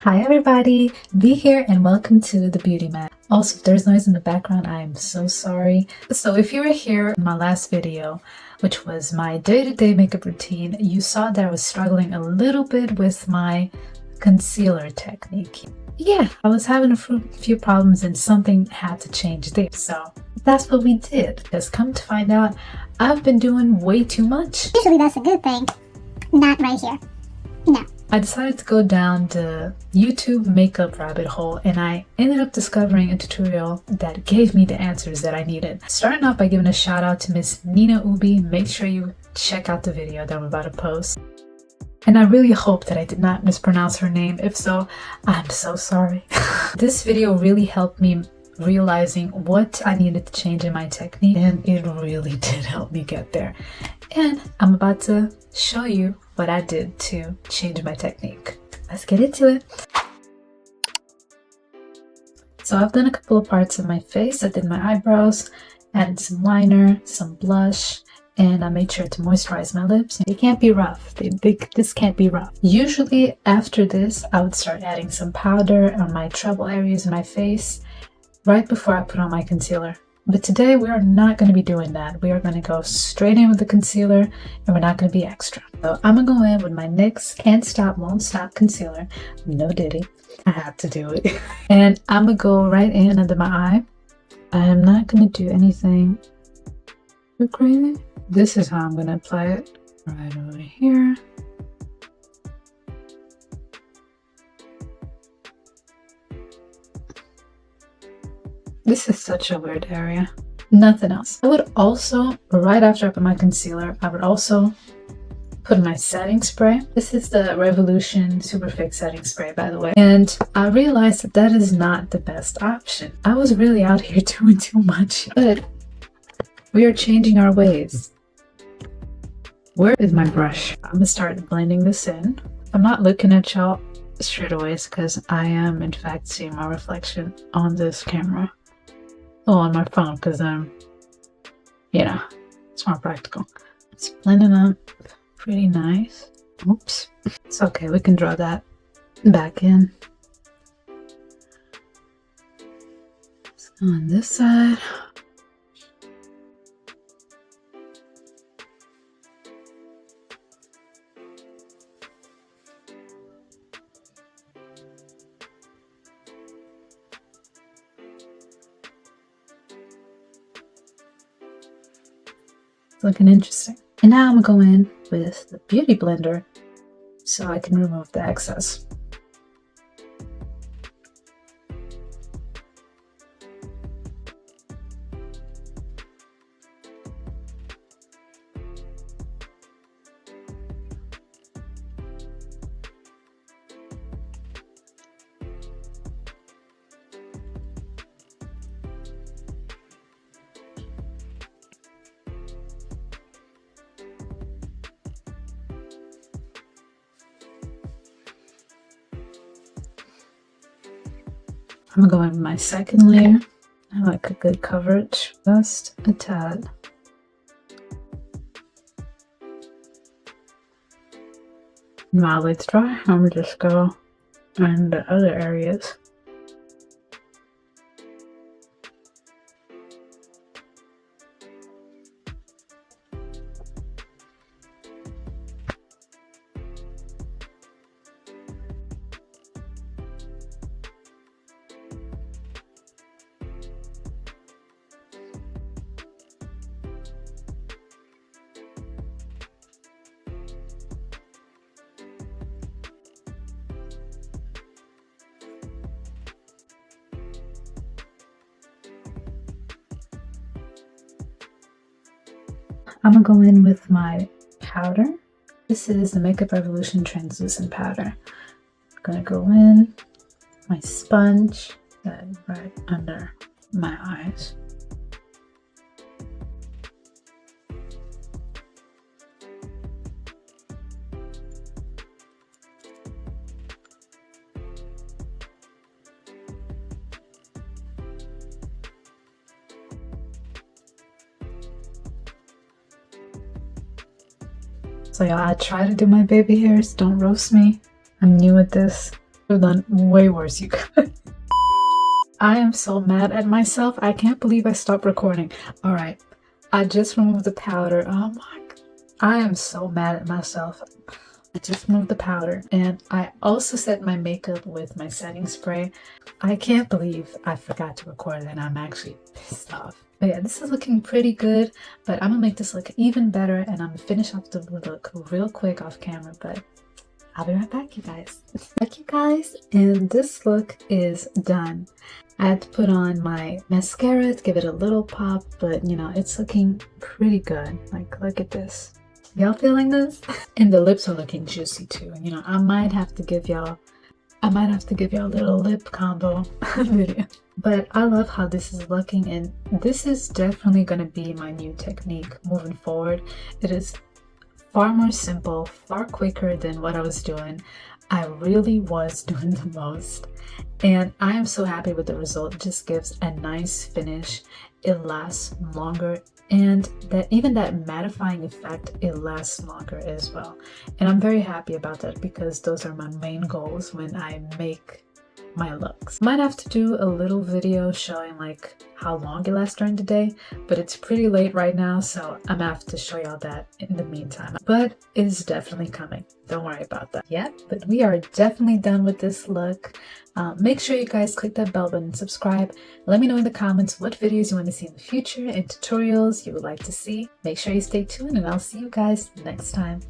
Hi everybody, be here and welcome to the Beauty Man. Also, if there's noise in the background, I am so sorry. So if you were here in my last video, which was my day-to-day makeup routine, you saw that I was struggling a little bit with my concealer technique. Yeah, I was having a few problems and something had to change there. So that's what we did. Because come to find out, I've been doing way too much. Usually that's a good thing. Not right here. No. I decided to go down the YouTube makeup rabbit hole and I ended up discovering a tutorial that gave me the answers that I needed. Starting off by giving a shout out to Miss Nina Ubi. Make sure you check out the video that I'm about to post. And I really hope that I did not mispronounce her name. If so, I'm so sorry. This video really helped me realizing what I needed to change in my technique, and it really did help me get there. And I'm about to show you what I did to change my technique. Let's get into it. So I've done a couple of parts of my face. I did my eyebrows, added some liner, some blush, and I made sure to moisturize my lips. They can't be rough. This can't be rough. Usually after this, I would start adding some powder on my trouble areas in my face right before I put on my concealer. But today we are not going to be doing that. We are going to go straight in with the concealer and we're not going to be extra. So I'm going to go in with my NYX Can't Stop Won't Stop concealer. No diddy. I have to do it. And I'm going to go right in under my eye. I am not going to do anything too crazy. This is how I'm going to apply it. Right over here. This is such a weird area. Nothing else. I would also, right after I put my concealer, I would also put my setting spray. This is the Revolution Super Fix setting spray, by the way. And I realized that that is not the best option. I was really out here doing too much, but we are changing our ways. Where is my brush? I'm gonna start blending this in. I'm not looking at y'all straight away because I am in fact seeing my reflection on this camera. Oh, on my phone because it's more practical. It's blending up pretty nice. Oops. It's okay, we can draw that back in. So on this side. It's looking interesting. And now I'm going to go in with the Beauty Blender so I can remove the excess. I'm gonna go in with my second layer. I like a good coverage, just a tad. While it's dry, I'm gonna just go in the other areas. I'm gonna go in with my powder. This is the Makeup Revolution translucent powder. I'm gonna go in my sponge right under my eyes. So y'all, I try to do my baby hairs. Don't roast me. I'm new at this. I've done way worse, you guys. I am so mad at myself. I can't believe I stopped recording. All right, I just removed the powder. Oh my God. I am so mad at myself. I just removed the powder, and I also set my makeup with my setting spray. I can't believe I forgot to record it, and I'm actually pissed off. But yeah, this is looking pretty good, but I'm gonna make this look even better, and I'm gonna finish off the look real quick off camera, but I'll be right back, you guys. Back, you guys, and this look is done. I had to put on my mascara to give it a little pop, but you know, it's looking pretty good. Like, look at this. Y'all feeling this? And the lips are looking juicy too. You know, I might have to give y'all a little lip combo video. But I love how this is looking, and this is definitely gonna be my new technique moving forward. It is far more simple, far quicker than what I was doing. I really was doing the most, and I am so happy with the result. It just gives a nice finish. It lasts longer, and that even that mattifying effect, it lasts longer as well. And I'm very happy about that because those are my main goals when I make my looks. Might have to do a little video showing like how long it lasts during the day, but it's pretty late right now, so I'm gonna have to show y'all that in the meantime. But it's definitely coming. Don't worry about that. Yeah, but we are definitely done with this look. Make sure you guys click that bell button and subscribe. Let me know in the comments what videos you want to see in the future and tutorials you would like to see. Make sure you stay tuned, and I'll see you guys next time.